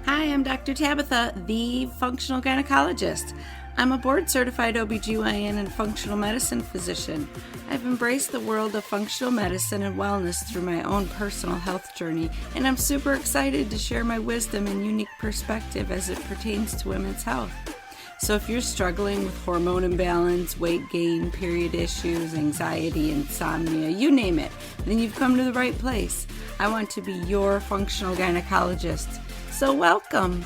Hi, I'm Dr. Tabatha, the functional gynecologist. I'm a board-certified OBGYN and functional medicine physician. I've embraced the world of functional medicine and wellness through my own personal health journey, and I'm super excited to share my wisdom and unique perspective as it pertains to women's health. So if you're struggling with hormone imbalance, weight gain, period issues, anxiety, insomnia, you name it, then you've come to the right place. I want to be your functional gynecologist. So welcome.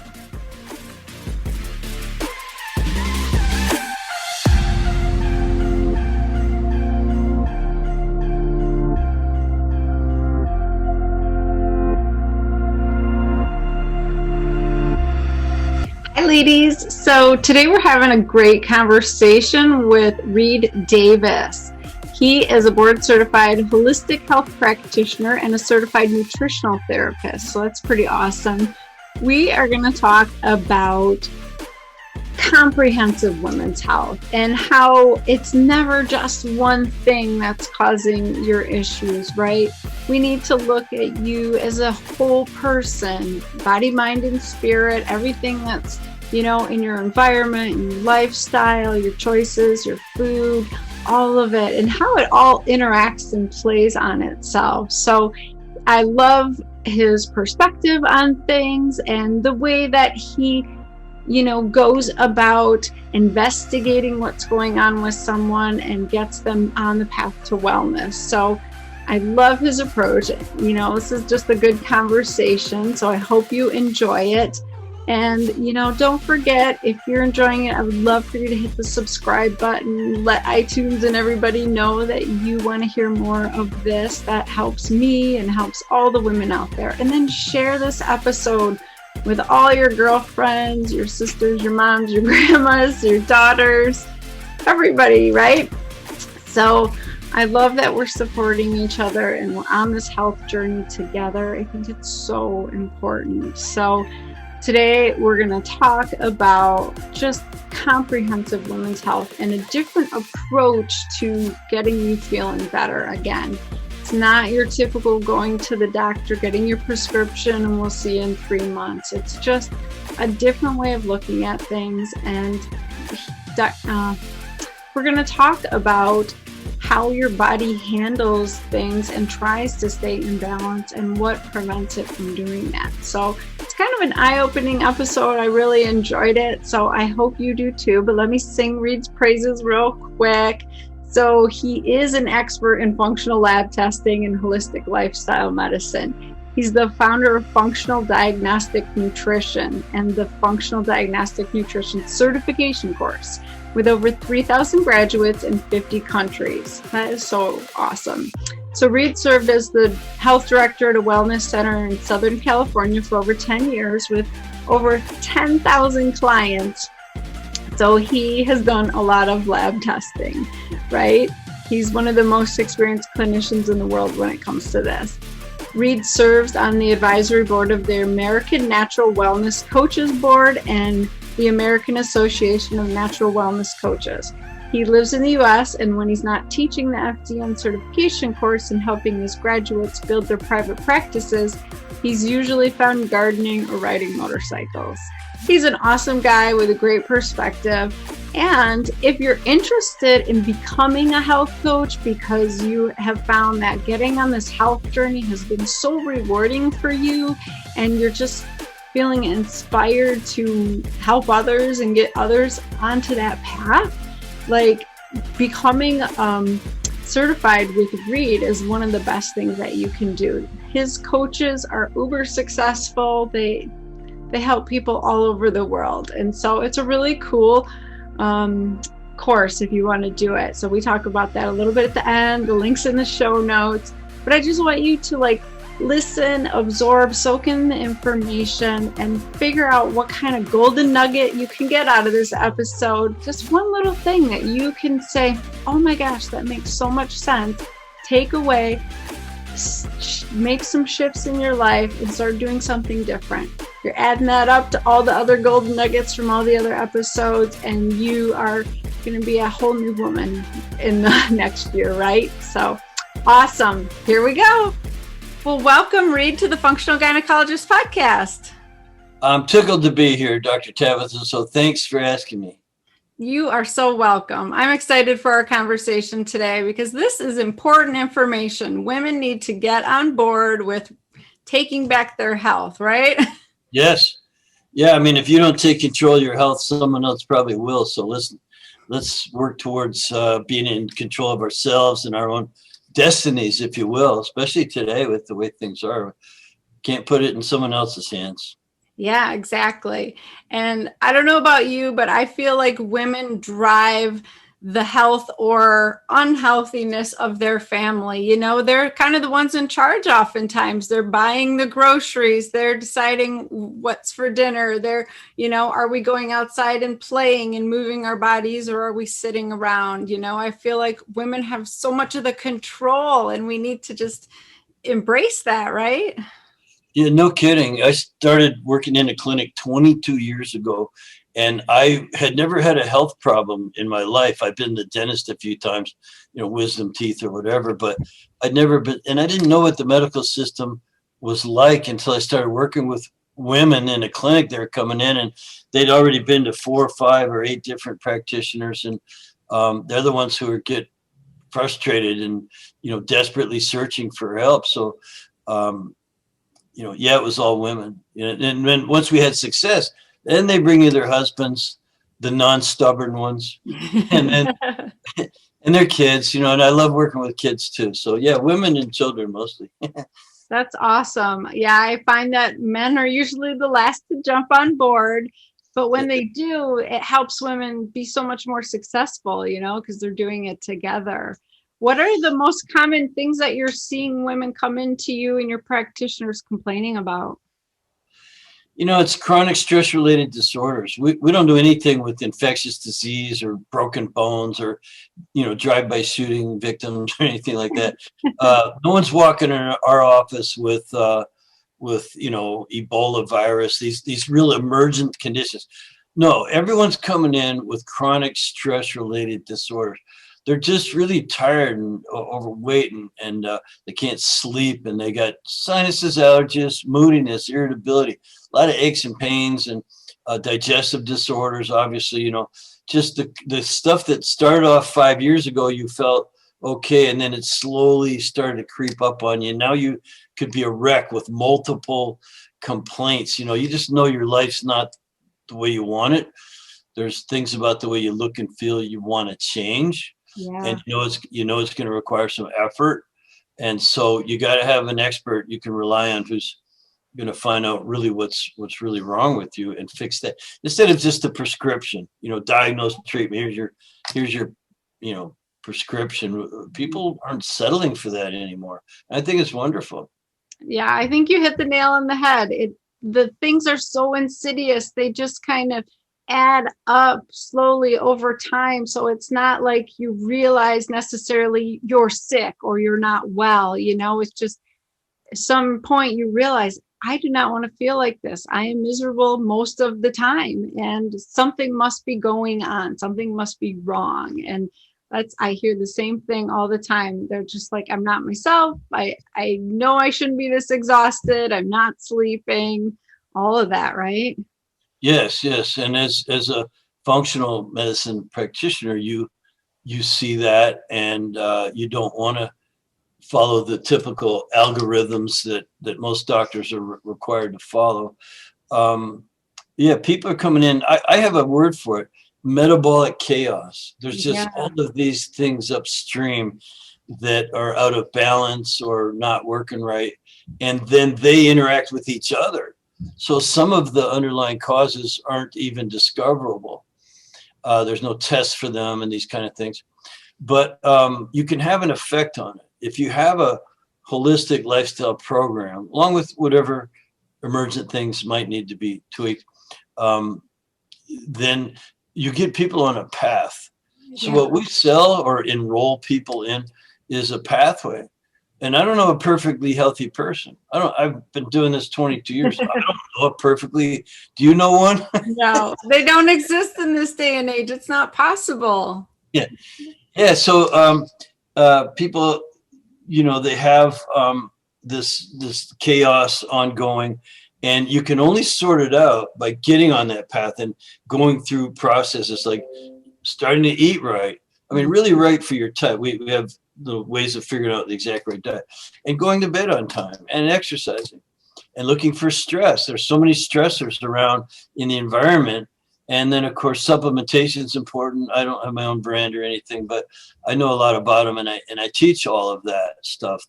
Hi ladies, so today we're having a great conversation with Reed Davis. He is a board-certified holistic health practitioner and a certified nutritional therapist, so that's pretty awesome. We are going to talk about comprehensive women's health and how it's never just one thing that's causing your issues, right? We need to look at you as a whole person, body, mind, and spirit, everything that's, in your environment, in your lifestyle, your choices, your food, all of it, and how it all interacts and plays on itself. So I love his perspective on things and the way that he, goes about investigating what's going on with someone and gets them on the path to wellness. So I love his approach. This is just a good conversation. So I hope you enjoy it. And, don't forget, if you're enjoying it, I would love for you to hit the subscribe button. Let iTunes and everybody know that you want to hear more of this. That helps me and helps all the women out there. And then share this episode with all your girlfriends, your sisters, your moms, your grandmas, your daughters, everybody, right? So I love that we're supporting each other and we're on this health journey together. I think it's so important. So today, we're going to talk about just comprehensive women's health and a different approach to getting you feeling better. Again, it's not your typical going to the doctor, getting your prescription, and we'll see you in 3 months. It's just a different way of looking at things. And we're going to talk about how your body handles things and tries to stay in balance and what prevents it from doing that. So it's kind of an eye-opening episode. I really enjoyed it. So I hope you do too. But let me sing Reed's praises real quick. So he is an expert in functional lab testing and holistic lifestyle medicine. He's the founder of Functional Diagnostic Nutrition and the Functional Diagnostic Nutrition Certification Course, with over 3,000 graduates in 50 countries. That is so awesome. So Reed served as the health director at a wellness center in Southern California for over 10 years with over 10,000 clients. So he has done a lot of lab testing, right? He's one of the most experienced clinicians in the world when it comes to this. Reed serves on the advisory board of the American Natural Wellness Coaches Board and the American Association of Natural Wellness Coaches. He lives in the U.S., and when he's not teaching the FDN Certification Course and helping his graduates build their private practices, he's usually found gardening or riding motorcycles. He's an awesome guy with a great perspective. And if you're interested in becoming a health coach because you have found that getting on this health journey has been so rewarding for you and you're just feeling inspired to help others and get others onto that path, like becoming certified with Reed is one of the best things that you can do. His coaches are uber successful. They help people all over the world. And so it's a really cool course if you want to do it. So we talk about that a little bit at the end. The link's in the show notes. But I just want you to listen, absorb, soak in the information, and figure out what kind of golden nugget you can get out of this episode. Just one little thing that you can say, oh my gosh, that makes so much sense. Take away, make some shifts in your life, and start doing something different. You're adding that up to all the other golden nuggets from all the other episodes, and you are going to be a whole new woman in the next year, right? So awesome. Here we go. Well, welcome, Reed, to the Functional Gynecologist Podcast. I'm tickled to be here, Dr. Tabatha, so thanks for asking me. You are so welcome. I'm excited for our conversation today because this is important information. Women need to get on board with taking back their health, right? Yes. Yeah, I mean, if you don't take control of your health, someone else probably will. So let's work towards being in control of ourselves and our own destinies, if you will, especially today with the way things are. Can't put it in someone else's hands. Yeah, exactly. And I don't know about you, but I feel like women drive the health or unhealthiness of their family. You know, they're kind of the ones in charge oftentimes. They're buying the groceries, they're deciding what's for dinner. Are we going outside and playing and moving our bodies, or are we sitting around? I feel like women have so much of the control and we need to just embrace that, right? Yeah, no kidding. I started working in a clinic 22 years ago, and I had never had a health problem in my life. I've been to the dentist a few times, wisdom teeth or whatever, but I'd never been, and I didn't know what the medical system was like until I started working with women in a clinic. They were coming in, and they'd already been to 4 or 5 or 8 different practitioners, and they're the ones who get frustrated and desperately searching for help. So. Yeah, it was all women. And then once we had success, then they bring you their husbands, the non-stubborn ones, and then and their kids, and I love working with kids too. So yeah, women and children mostly. That's awesome. Yeah, I find that men are usually the last to jump on board, but when they do, it helps women be so much more successful, because they're doing it together. What are the most common things that you're seeing women come into you and your practitioners complaining about? It's chronic stress related disorders. We don't do anything with infectious disease or broken bones or, drive-by shooting victims or anything like that. No one's walking in our office with Ebola virus, these real emergent conditions. No, everyone's coming in with chronic stress related disorders. They're just really tired and overweight, and they can't sleep, and they got sinuses, allergies, moodiness, irritability, a lot of aches and pains, and digestive disorders. Obviously, just the stuff that started off 5 years ago, you felt okay, and then it slowly started to creep up on you. Now you could be a wreck with multiple complaints. You just know your life's not the way you want it. There's things about the way you look and feel you want to change. Yeah. And it's going to require some effort. And so you got to have an expert you can rely on who's going to find out really what's really wrong with you and fix that, instead of just a prescription, diagnose, treatment. Here's your prescription. People aren't settling for that anymore. I think it's wonderful. Yeah, I think you hit the nail on the head. The things are so insidious. They just kind of add up slowly over time. So it's not like you realize necessarily you're sick or you're not well. It's just at some point you realize, I do not want to feel like this. I am miserable most of the time, and something must be going on. Something must be wrong. And I hear the same thing all the time. They're just like, I'm not myself. I know I shouldn't be this exhausted. I'm not sleeping, all of that, right? Yes. And as a functional medicine practitioner, you see that, and you don't want to follow the typical algorithms that most doctors are required to follow. People are coming in. I have a word for it: metabolic chaos. There's just all of these things upstream that are out of balance or not working right, and then they interact with each other. So some of the underlying causes aren't even discoverable. There's no tests for them and these kind of things. But you can have an effect on it. If you have a holistic lifestyle program, along with whatever emergent things might need to be tweaked, then you get people on a path. So what we sell or enroll people in is a pathway. And I don't know a perfectly healthy person. I've been doing this 22 years. I don't know it perfectly. Do you know one? No, they don't exist in this day and age. It's not possible. Yeah. So people, they have this chaos ongoing, And you can only sort it out by getting on that path and going through processes like starting to eat right. I mean, really right for your type. We have the ways of figuring out the exact right diet, and going to bed on time and exercising and looking for stress. There's so many stressors around in the environment. And then, of course, supplementation is important. I don't have my own brand or anything, but I know a lot about them, and I teach all of that stuff,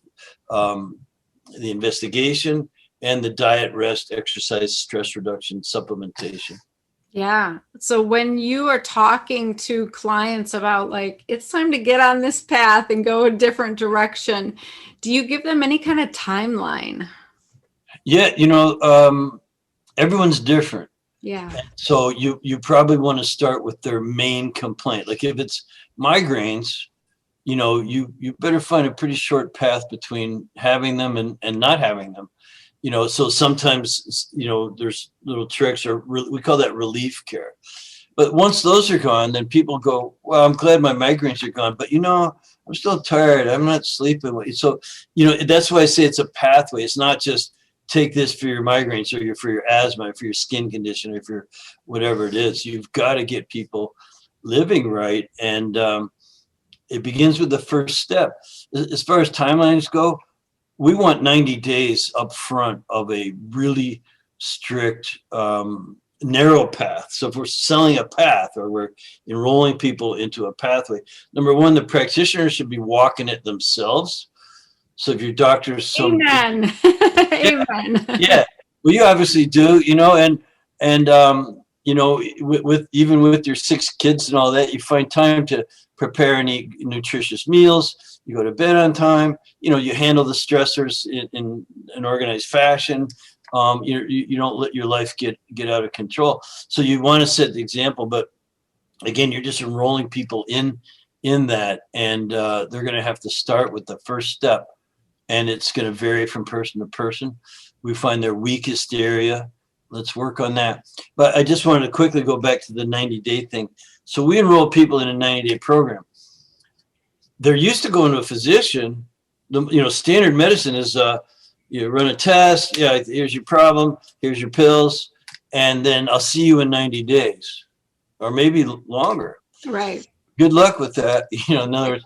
the investigation and the diet, rest, exercise, stress reduction, supplementation. Yeah. So when you are talking to clients about like, it's time to get on this path and go a different direction, do you give them any kind of timeline? Yeah, everyone's different. Yeah. So you probably want to start with their main complaint. Like if it's migraines, you better find a pretty short path between having them and not having them. So sometimes, there's little tricks, or we call that relief care. But once those are gone, then people go, well, I'm glad my migraines are gone, but I'm still tired. I'm not sleeping. So, that's why I say it's a pathway. It's not just take this for your migraines or for your asthma, for your skin condition, or for whatever it is. You've got to get people living right. And it begins with the first step. As far as timelines go, we want 90 days up front of a really strict, narrow path. So if we're selling a path or we're enrolling people into a pathway, number one, the practitioner should be walking it themselves. So if your doctor is Amen. Amen. Yeah. Well, you obviously do, with even with your 6 kids and all that, you find time to prepare and eat nutritious meals. You go to bed on time. You handle the stressors in an organized fashion. You don't let your life get out of control. So you want to set the example, but again, you're just enrolling people in that, and they're going to have to start with the first step, and it's going to vary from person to person. We find their weakest area. Let's work on that. But I just wanted to quickly go back to the 90-day thing. So we enroll people in a 90-day program. They're used to going to a physician. Standard medicine is you run a test. Yeah, here's your problem. Here's your pills. And then I'll see you in 90 days or maybe longer. Right. Good luck with that. In other words,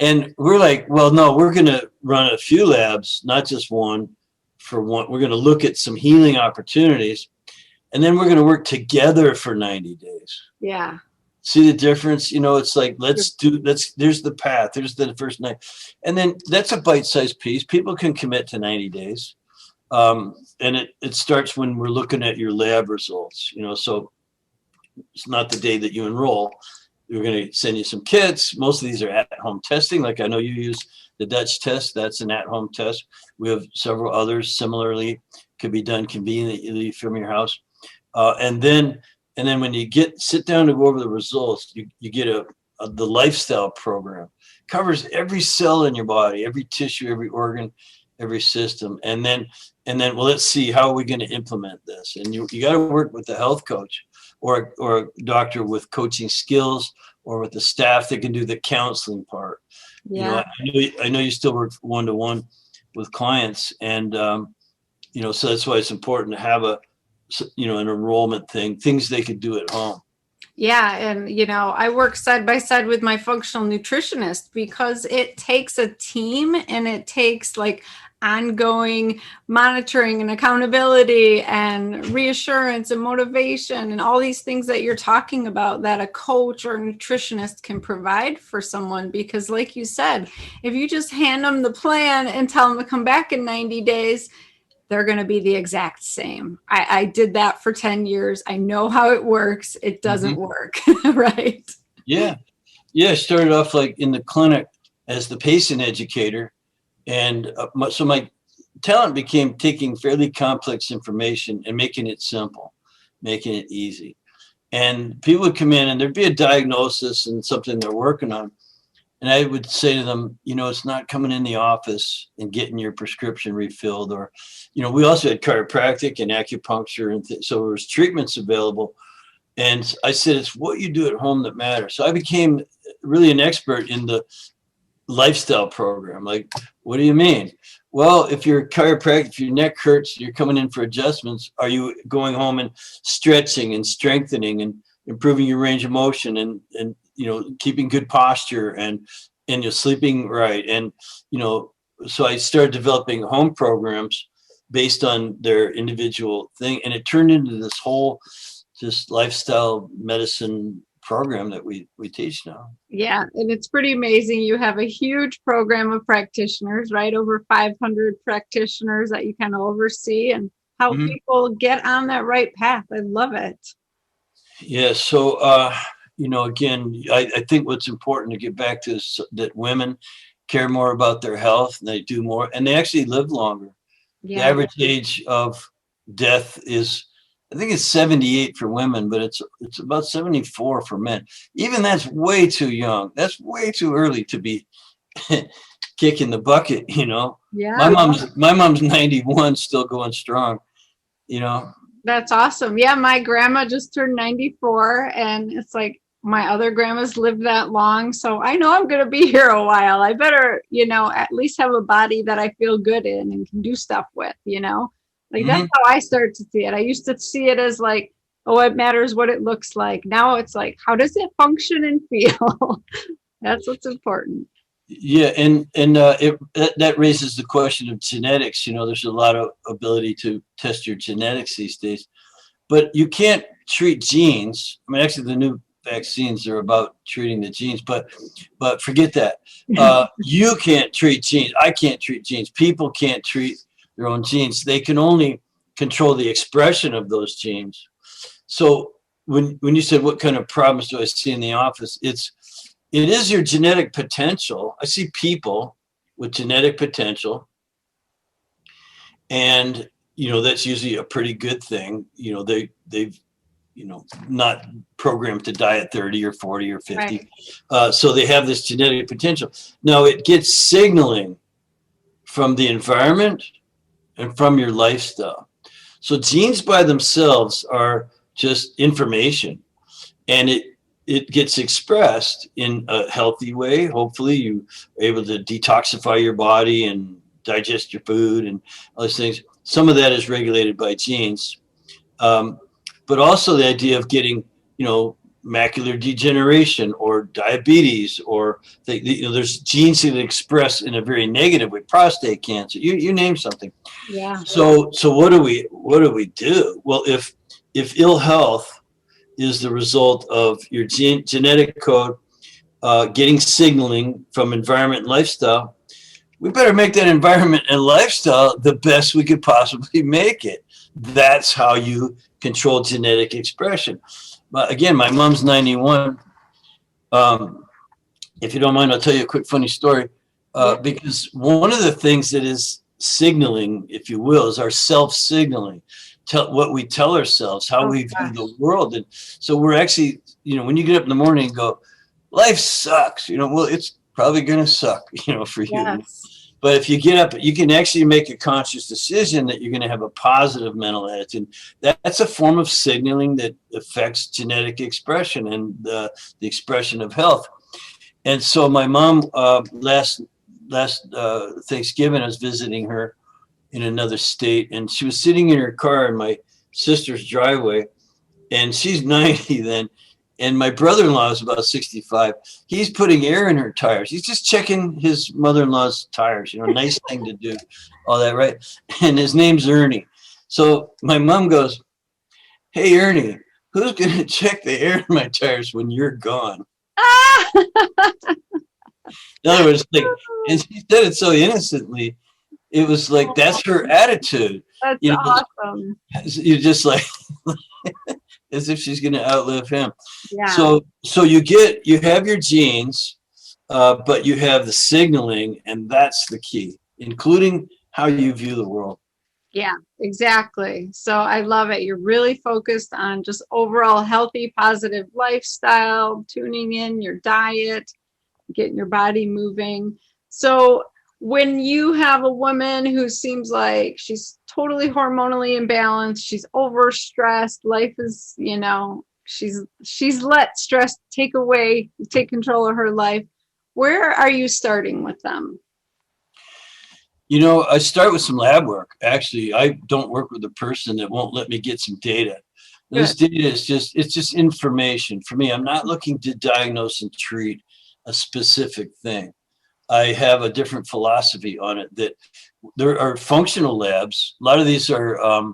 and we're like, well, no, we're going to run a few labs, not just one. For one, we're going to look at some healing opportunities, and then we're going to work together for 90 days. Yeah. See the difference? It's like, there's the path. There's the first night. And then that's a bite-sized piece. People can commit to 90 days. And it starts when we're looking at your lab results, so it's not the day that you enroll. We're going to send you some kits. Most of these are at-home testing. Like I know you use the Dutch test. That's an at-home test. We have several others similarly, could be done conveniently from your house. And then when you sit down to go over the results, you get the lifestyle program. Covers every cell in your body, every tissue, every organ, every system. And then well, let's see, how are we going to implement this? And you got to work with the health coach or a doctor with coaching skills, or with the staff that can do the counseling part. Yeah. I know you still work one-to-one with clients, and so that's why it's important to have an enrollment things they could do at home. Yeah. And, I work side by side with my functional nutritionist because it takes a team, and it takes like ongoing monitoring and accountability and reassurance and motivation and all these things that you're talking about that a coach or a nutritionist can provide for someone. Because like you said, if you just hand them the plan and tell them to come back in 90 days, they're going to be the exact same. I did that for 10 years. I know how it works. It doesn't work. Right. Yeah. I started off like in the clinic as the patient educator. And so my talent became taking fairly complex information and making it simple, making it easy. And people would come in and there'd be a diagnosis and something they're working on. And I would say to them, it's not coming in the office and getting your prescription refilled. Or, we also had chiropractic and acupuncture. And so there was treatments available. And I said, it's what you do at home that matters. So I became really an expert in the lifestyle program. Like, what do you mean? Well, if you're a chiropractor, if your neck hurts, you're coming in for adjustments. Are you going home and stretching and strengthening and improving your range of motion and keeping good posture and you're sleeping right? And so I started developing home programs based on their individual thing, and it turned into this whole just lifestyle medicine program that we teach now. Yeah, and it's pretty amazing. You have a huge program of practitioners, right? Over 500 practitioners that you kind of oversee and help people get on that right path. I love it. Yeah. So, again, I think what's important to get back to is that women care more about their health and they do more and they actually live longer. The Yeah. average age of death is, I think it's 78 for women, but it's about 74 for men. Even that's way too young. That's way too early to be kicking the bucket, Yeah. My mom's 91, still going strong, That's awesome. Yeah, my grandma just turned 94, and it's like my other grandmas lived that long. So I know I'm going to be here a while. I better, at least have a body that I feel good in and can do stuff with, Like that's how I start to see it. I used to see it as like, oh, it matters what it looks like. Now it's like, how does it function and feel? That's what's important. Yeah, and that raises the question of genetics. There's a lot of ability to test your genetics these days, but you can't treat genes. I mean, actually, the new vaccines are about treating the genes, but forget that. You can't treat genes. I can't treat genes. People can't treat their own genes. They can only control the expression of those genes. So when you said what kind of problems do I see in the office, it is your genetic potential. I see people with genetic potential, and that's usually a pretty good thing. They've not programmed to die at 30 or 40 or 50. Right. So they have this genetic potential. Now it gets signaling from the environment and from your lifestyle. So genes by themselves are just information, and it gets expressed in a healthy way. Hopefully you are able to detoxify your body and digest your food and all those things. Some of that is regulated by genes. But also the idea of getting, macular degeneration or diabetes, or there's genes that express in a very negative way, prostate cancer, you name something. Yeah. So what do we do? Well, if ill health is the result of your genetic code getting signaling from environment and lifestyle, we better make that environment and lifestyle the best we could possibly make it. That's how you control genetic expression. But again, my mom's 91. If you don't mind, I'll tell you a quick funny story. Because one of the things that is signaling, if you will, is our self-signaling. What we tell ourselves, how we view the world. And so we're actually, when you get up in the morning and go, life sucks, well, it's probably going to suck, for you. Yes. But if you get up, you can actually make a conscious decision that you're going to have a positive mental attitude. That's a form of signaling that affects genetic expression and the expression of health. And so my mom, last Thanksgiving, I was visiting her in another state, and she was sitting in her car in my sister's driveway, and she's 90 then, and my brother-in-law is about 65. He's putting air in her tires. He's just checking his mother-in-law's tires, nice thing to do, all that, right? And his name's Ernie. So my mom goes, hey, Ernie, who's going to check the air in my tires when you're gone? In other words, and she said it so innocently. It was like, that's her attitude. That's awesome. You're just like, as if she's going to outlive him. Yeah. So you have your genes, but you have the signaling, and that's the key, including how you view the world. Yeah, exactly. So I love it. You're really focused on just overall healthy, positive lifestyle, tuning in your diet, getting your body moving. So when you have a woman who seems like she's totally hormonally imbalanced, she's overstressed, life is, she's let stress take control of her life, where are you starting with them? I start with some lab work. Actually, I don't work with a person that won't let me get some data. This Good. data is it's just information for me. I'm not looking to diagnose and treat a specific thing. I have a different philosophy on it, that there are functional labs. A lot of these are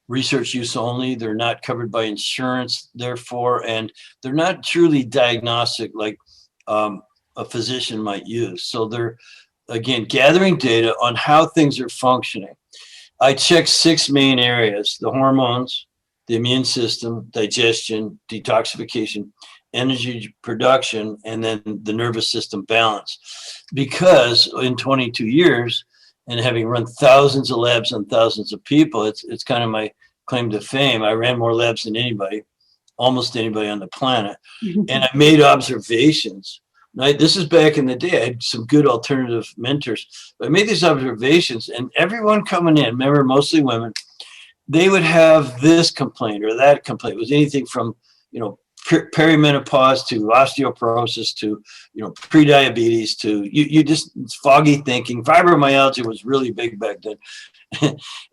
research use only. They're not covered by insurance, therefore, and they're not truly diagnostic like a physician might use. So they're, again, gathering data on how things are functioning. I check 6 main areas: the hormones, the immune system, digestion, detoxification, energy production, and then the nervous system balance. Because in 22 years, and having run thousands of labs on thousands of people, it's kind of my claim to fame. I ran more labs than anybody, almost anybody on the planet. And I made observations. Now, this is back in the day. I had some good alternative mentors. But I made these observations, and everyone coming in, remember, mostly women, they would have this complaint or that complaint. It was anything from, perimenopause to osteoporosis to, prediabetes to you just foggy thinking. Fibromyalgia was really big back then.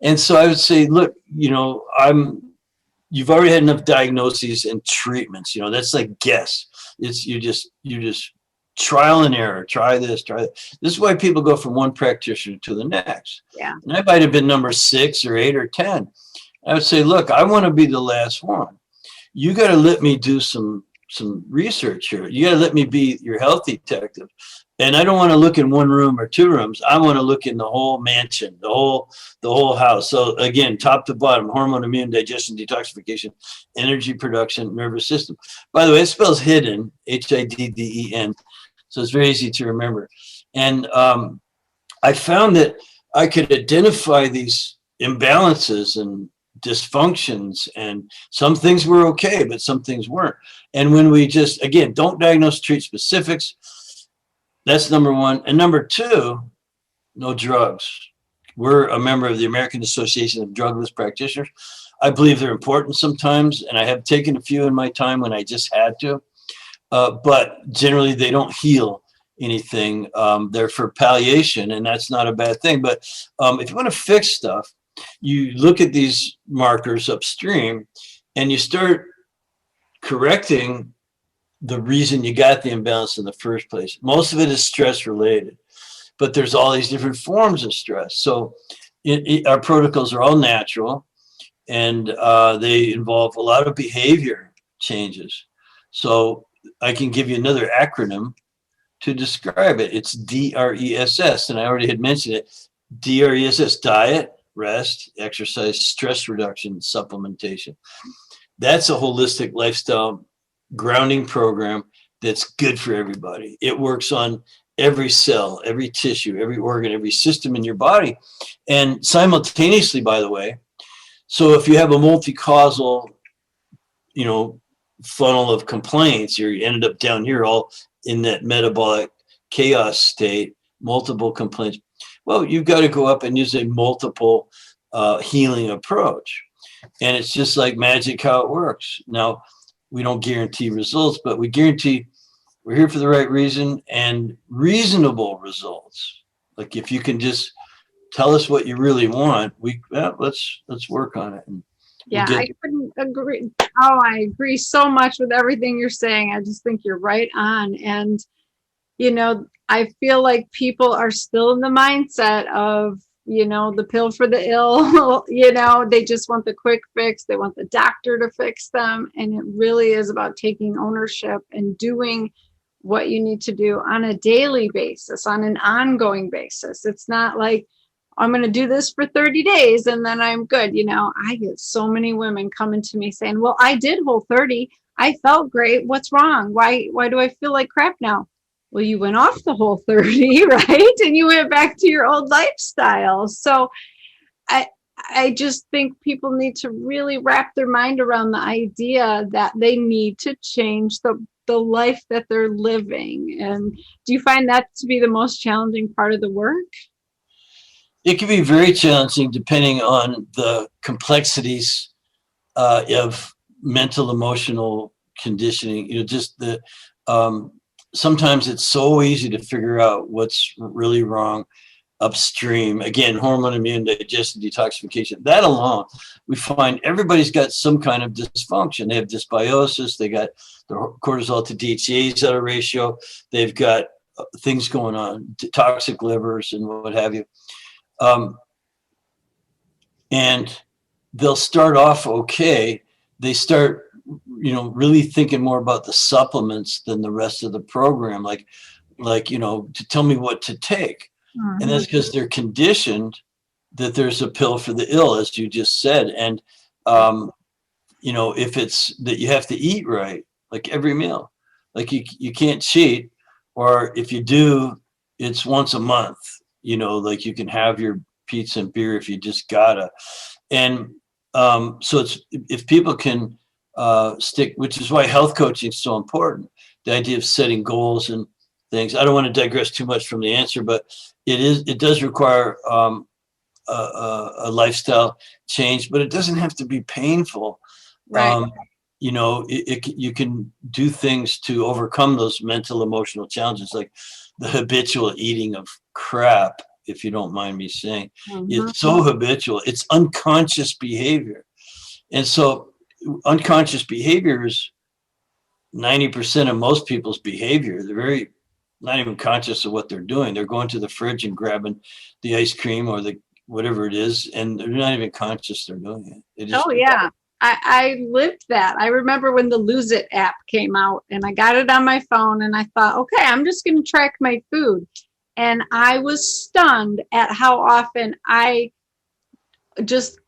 And so I would say, look, you've already had enough diagnoses and treatments. That's like guess. It's you just trial and error. Try this, try that. This is why people go from one practitioner to the next. Yeah. And I might have been number 6 or 8 or 10. I would say, look, I want to be the last one. You got to let me do some research here. You got to let me be your health detective. And I don't want to look in one room or 2 rooms. I want to look in the whole mansion, the whole house. So again, top to bottom: hormone, immune, digestion, detoxification, energy production, nervous system. By the way, it spells hidden, HIDDEN. So it's very easy to remember. And I found that I could identify these imbalances and dysfunctions, and some things were okay, but some things weren't. And when we just, again, don't diagnose, treat specifics, that's number 1. And number 2, no drugs. We're a member of the American Association of Drugless Practitioners. I believe they're important sometimes, and I have taken a few in my time when I just had to. But generally, they don't heal anything. They're for palliation, and that's not a bad thing. But if you want to fix stuff, you look at these markers upstream, and you start correcting the reason you got the imbalance in the first place. Most of it is stress related, but there's all these different forms of stress. So our protocols are all natural, and they involve a lot of behavior changes. So I can give you another acronym to describe it. It's DRESS, and I already had mentioned it. DRESS: diet, rest, exercise, stress reduction, supplementation. That's a holistic lifestyle grounding program that's good for everybody. It works on every cell, every tissue, every organ, every system in your body. And simultaneously, by the way, so if you have a multi-causal, funnel of complaints, you ended up down here all in that metabolic chaos state, multiple complaints. Well, you've got to go up and use a multiple healing approach. And it's just like magic how it works. Now, we don't guarantee results, but we guarantee we're here for the right reason and reasonable results. Like if you can just tell us what you really want, let's work on it. And yeah, I couldn't agree. Oh, I agree so much with everything you're saying. I just think you're right on. And, I feel like people are still in the mindset of, the pill for the ill, they just want the quick fix. They want the doctor to fix them. And it really is about taking ownership and doing what you need to do on a daily basis, on an ongoing basis. It's not like, I'm going to do this for 30 days and then I'm good. I get so many women coming to me saying, well, I did Whole30. I felt great. What's wrong? Why do I feel like crap now? Well, you went off the Whole30, right? And you went back to your old lifestyle. So I just think people need to really wrap their mind around the idea that they need to change the life that they're living. And do you find that to be the most challenging part of the work? It can be very challenging depending on the complexities of mental, emotional conditioning. Sometimes it's so easy to figure out what's really wrong. upstream. Again, hormone, immune, digestion, detoxification. That alone, we find everybody's got some kind of dysfunction. They have dysbiosis. They got the cortisol to DHEAs out of ratio. They've got things going on, toxic livers and what have you. And they'll start off okay. They start, really thinking more about the supplements than the rest of the program, like, to tell me what to take. Mm-hmm. And that's because they're conditioned that there's a pill for the ill, as you just said. And, if it's that you have to eat right, like every meal, like you can't cheat, or if you do, it's once a month, like you can have your pizza and beer if you just gotta. And so it's, if people can stick, which is why health coaching is so important, the idea of setting goals and things. I don't want to digress too much from the answer, but it does require a lifestyle change, but it doesn't have to be painful. Right. You can do things to overcome those mental, emotional challenges, like the habitual eating of crap, if you don't mind me saying. Mm-hmm. It's so habitual. It's unconscious behavior. And so unconscious behavior is 90% of most people's behavior. They're very not even conscious of what they're doing. They're going to the fridge and grabbing the ice cream or the whatever it is, and they're not even conscious they're doing it. Yeah. I lived that. I remember when the Lose It app came out, and I got it on my phone, and I thought, okay, I'm just going to track my food. And I was stunned at how often I just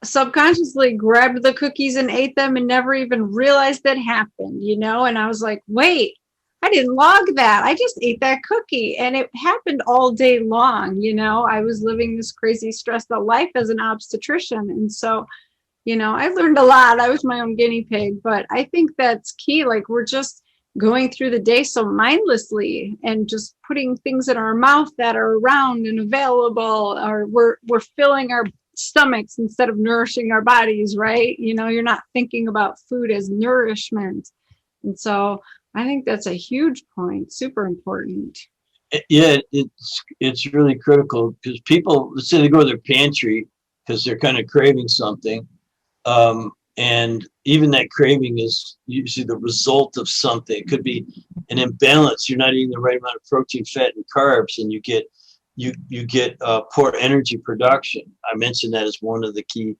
subconsciously grabbed the cookies and ate them and never even realized that happened, and I was like, wait, I didn't log that. I just ate that cookie, and it happened all day long. I was living this crazy stressed out life as an obstetrician. And so, I learned a lot. I was my own guinea pig, but I think that's key. Like, we're just going through the day so mindlessly and just putting things in our mouth that are around and available, or we're filling our stomachs instead of nourishing our bodies, right? You're not thinking about food as nourishment. And so I think that's a huge point, super important. Yeah, it's really critical, because people, let's say they go to their pantry because they're kind of craving something. And even that craving is usually the result of something. It could be an imbalance. You're not eating the right amount of protein, fat, and carbs, and you get poor energy production. I mentioned that as one of the key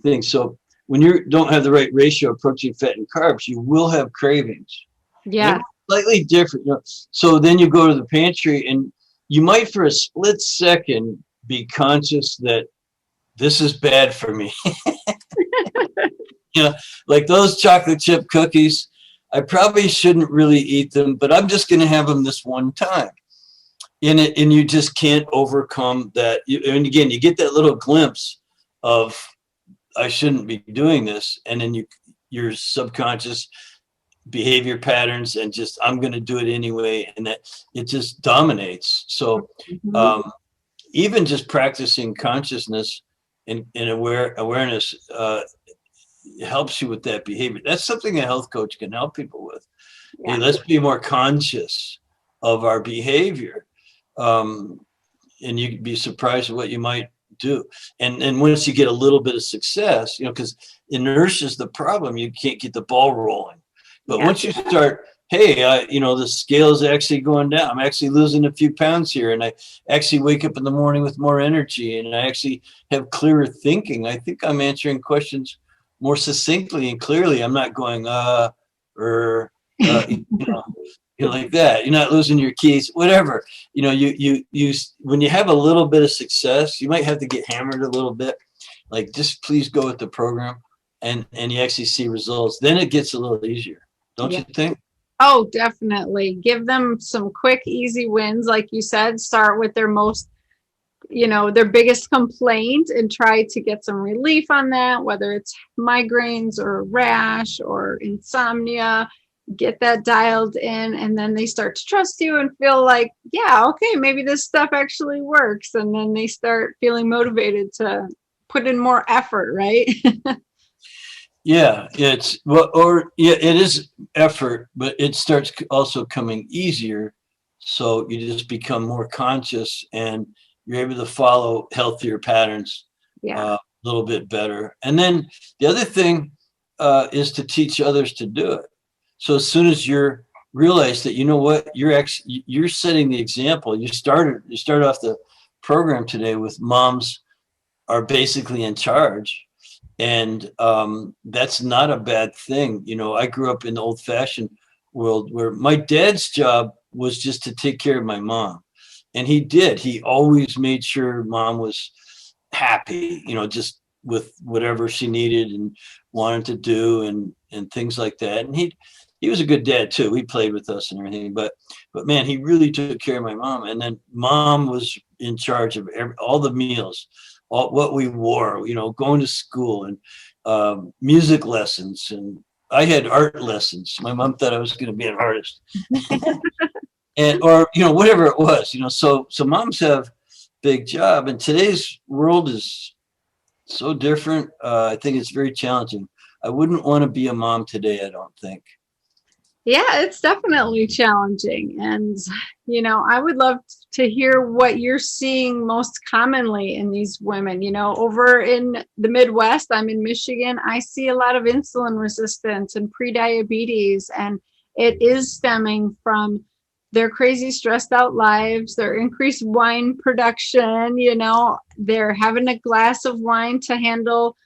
things. So when you don't have the right ratio of protein, fat, and carbs, you will have cravings. Yeah, slightly different. So then you go to the pantry, and you might for a split second be conscious that this is bad for me. Like those chocolate chip cookies, I probably shouldn't really eat them, but I'm just going to have them this one time. And you just can't overcome that. And again, you get that little glimpse of, I shouldn't be doing this. And then your subconscious behavior patterns, and just, I'm going to do it anyway. And that it just dominates. So even just practicing consciousness and awareness helps you with that behavior. That's something a health coach can help people with. Yeah. Hey, let's be more conscious of our behavior. And you'd be surprised at what you might do. And once you get a little bit of success, because inertia is the problem. You can't get the ball rolling. But once you start, hey, the scale is actually going down. I'm actually losing a few pounds here. And I actually wake up in the morning with more energy, and I actually have clearer thinking. I think I'm answering questions more succinctly and clearly. I'm not going, like that. You're not losing your keys, whatever. You when you have a little bit of success, you might have to get hammered a little bit. Like, just please go with the program, and you actually see results. Then it gets a little easier. Don't you think? Oh, definitely. Give them some quick, easy wins. Like you said, start with their most, their biggest complaint, and try to get some relief on that, whether it's migraines or rash or insomnia. Get that dialed in, and then they start to trust you and feel like, yeah, okay, maybe this stuff actually works. And then they start feeling motivated to put in more effort, right? Yeah, it is effort, but it starts also coming easier. So you just become more conscious, and you're able to follow healthier patterns Yeah. a little bit better. And then the other thing is to teach others to do it. So as soon as you're realize that, you know what, you're setting the example. You started off the program today with moms are basically in charge. And that's not a bad thing. You know, I grew up in the old fashioned world where my dad's job was just to take care of my mom. And he always made sure mom was happy, you know, just with whatever she needed and wanted to do and things like that. And he was a good dad too. He played with us and everything, but man, he really took care of my mom. And then mom was in charge of all the meals, all what we wore, you know, going to school and music lessons. And I had art lessons. My mom thought I was going to be an artist. And or you know, whatever it was, you know, so moms have big job, and today's world is so different. I think it's very challenging. I wouldn't want to be a mom today, I don't think. Yeah, it's definitely challenging. And, you know, I would love to hear what you're seeing most commonly in these women. You know, over in the Midwest, I'm in Michigan, I see a lot of insulin resistance and prediabetes, and it is stemming from their crazy stressed out lives, their increased wine production. You know, they're having a glass of wine to handle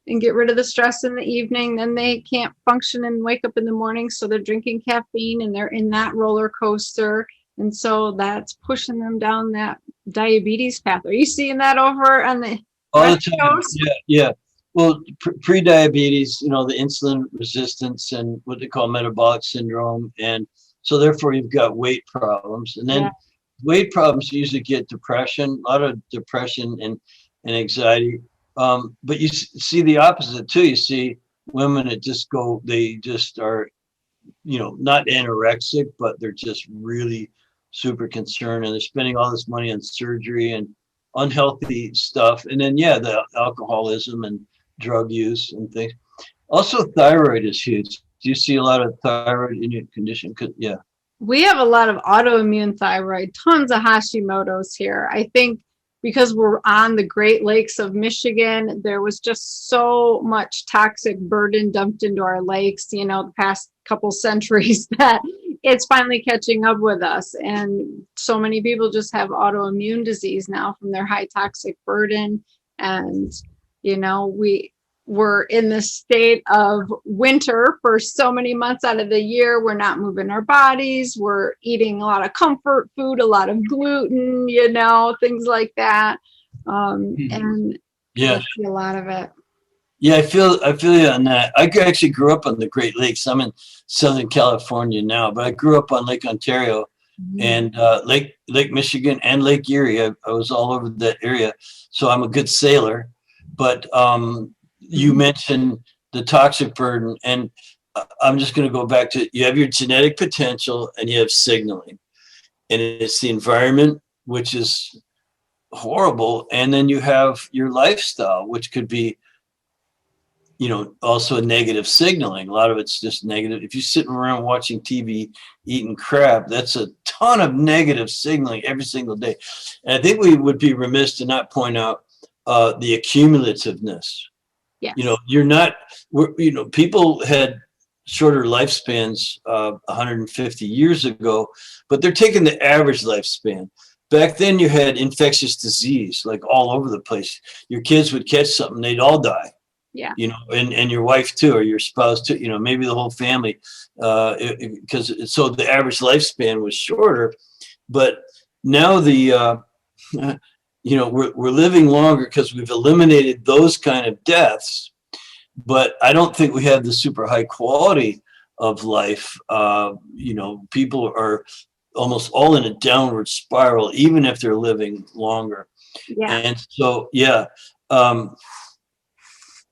and get rid of the stress in the evening. Then they can't function and wake up in the morning. So they're drinking caffeine and they're in that roller coaster. And so that's pushing them down that diabetes path. Are you seeing that over on the All the West time. Coast? Yeah. Well, pre-diabetes, you know, the insulin resistance and what they call metabolic syndrome. And so therefore you've got weight problems. And then Yeah. weight problems usually get depression, a lot of depression and anxiety. But you see the opposite too. You see women that they just are, you know, not anorexic, but they're just really super concerned, and they're spending all this money on surgery and unhealthy stuff. And then, yeah, the alcoholism and drug use and things. Also, thyroid is huge. Do you see a lot of thyroid in your condition? Yeah. We have a lot of autoimmune thyroid, tons of Hashimoto's here. I think because we're on the Great Lakes of Michigan, there was just so much toxic burden dumped into our lakes, you know, the past couple centuries that it's finally catching up with us. And so many people just have autoimmune disease now from their high toxic burden. And, you know, we're in this state of winter for so many months out of the year. We're not moving our bodies. We're eating a lot of comfort food, a lot of gluten, you know, things like that. And Yeah. I see a lot of it. Yeah, I feel you on that. I actually grew up on the Great Lakes. I'm in Southern California now, but I grew up on Lake Ontario and Lake Michigan and Lake Erie. I was all over that area, so I'm a good sailor. But you mentioned the toxic burden, and I'm just going to go back to, you have your genetic potential and you have signaling, and it's the environment, which is horrible, and then you have your lifestyle, which could be, you know, also a negative signaling. A lot of it's just negative. If you're sitting around watching TV, eating crap, that's a ton of negative signaling every single day. And I think we would be remiss to not point out the accumulativeness. Yes. You know, you know, people had shorter lifespans 150 years ago, but they're taking the average lifespan. Back then you had infectious disease like all over the place. Your kids would catch something, they'd all die. Yeah. You know, and your wife too, or your spouse too, you know, maybe the whole family, because so the average lifespan was shorter. But now you know, we're living longer because we've eliminated those kind of deaths, but I don't think we have the super high quality of life. You know, people are almost all in a downward spiral, even if they're living longer. Yeah. And so, yeah.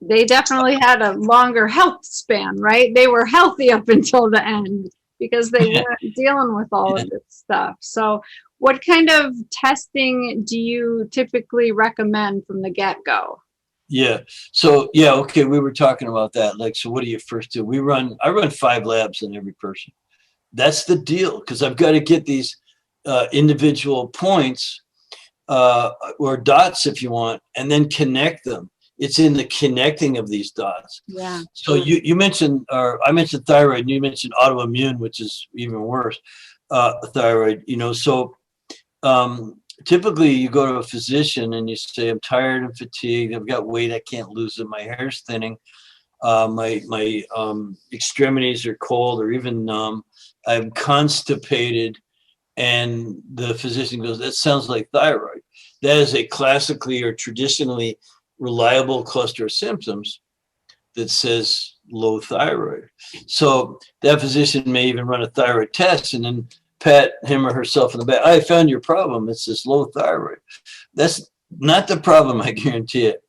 They definitely had a longer health span, right? They were healthy up until the end because they weren't dealing with all of this stuff. So what kind of testing do you typically recommend from the get-go? Yeah. So, yeah, okay, we were talking about that. Like, so what do you first do? I run 5 labs on every person. That's the deal, because I've got to get these individual points. or dots if you want, and then connect them. It's in the connecting of these dots. Yeah. So you mentioned, or I mentioned thyroid, and you mentioned autoimmune, which is even worse. Thyroid, so typically you go to a physician and you say, I'm tired and fatigued. I've got weight. I can't lose it. My hair's thinning. My extremities are cold or even numb. I'm constipated. And the physician goes, that sounds like thyroid. That is a classically or traditionally reliable cluster of symptoms that says low thyroid. So that physician may even run a thyroid test and then pat him or herself in the back. I found your problem. It's this low thyroid. That's not the problem, I guarantee it.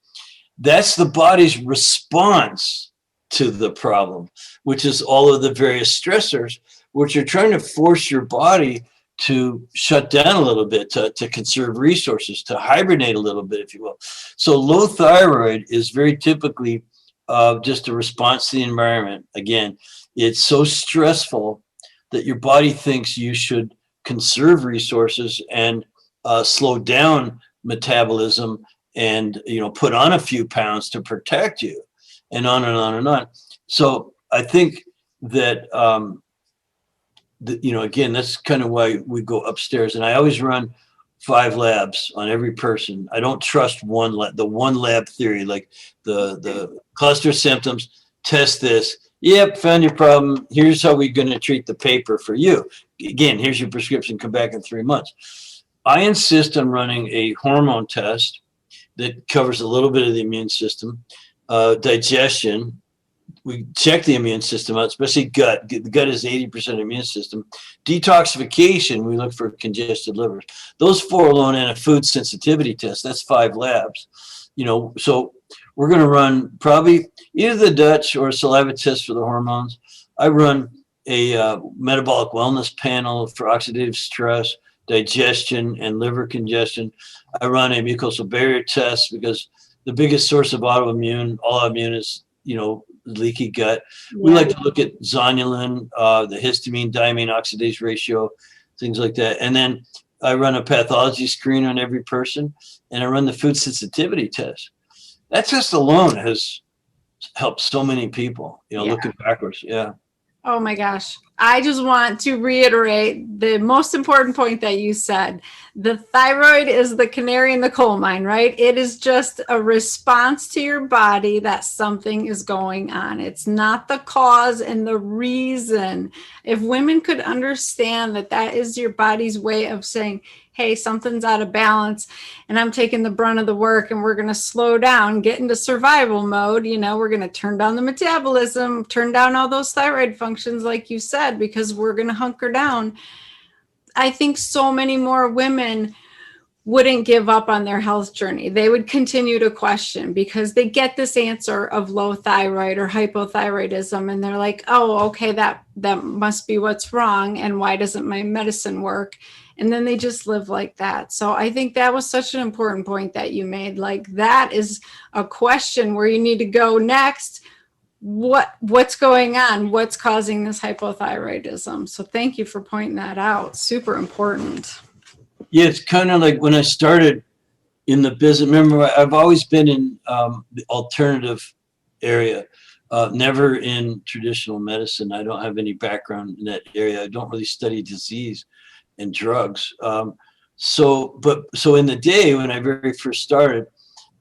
That's the body's response to the problem, which is all of the various stressors, which are trying to force your body to shut down a little bit, to conserve resources, to hibernate a little bit, if you will. So low thyroid is very typically just a response to the environment. Again, it's so stressful that your body thinks you should conserve resources and slow down metabolism and put on a few pounds to protect you, and on and on and on. So I think that again, that's kind of why we go upstairs. And I always run 5 labs on every person. I don't trust the one lab theory, like the cluster symptoms, test this. Yep, found your problem. Here's how we're going to treat the paper for you. Again, here's your prescription. Come back in 3 months. I insist on running a hormone test that covers a little bit of the immune system, digestion. We check the immune system out, especially gut. The gut is 80% immune system. Detoxification, we look for congested livers. Those 4 alone, and a food sensitivity test. That's 5 labs. So we're going to run probably either the Dutch or a saliva test for the hormones. I run a metabolic wellness panel for oxidative stress, digestion, and liver congestion. I run a mucosal barrier test because the biggest source of all autoimmune is, leaky gut. We like to look at zonulin, the histamine, diamine oxidase ratio, things like that. And then I run a pathology screen on every person, and I run the food sensitivity test. That test alone has helped so many people, looking backwards. Yeah. Oh my gosh. I just want to reiterate the most important point that you said. The thyroid is the canary in the coal mine, right? It is just a response to your body that something is going on. It's not the cause and the reason. If women could understand that that is your body's way of saying, hey, something's out of balance and I'm taking the brunt of the work, and we're going to slow down, get into survival mode. We're going to turn down the metabolism, turn down all those thyroid functions, like you said, because we're going to hunker down. I think so many more women wouldn't give up on their health journey. They would continue to question because they get this answer of low thyroid or hypothyroidism, and they're like, oh, okay, that must be what's wrong. And why doesn't my medicine work? And then they just live like that. So I think that was such an important point that you made. Like, that is a question where you need to go next. What's going on? What's causing this hypothyroidism? So thank you for pointing that out. Super important. Yeah, it's kind of like when I started in the business. Remember, I've always been in the alternative area, never in traditional medicine. I don't have any background in that area. I don't really study disease and drugs. So in the day when I very first started,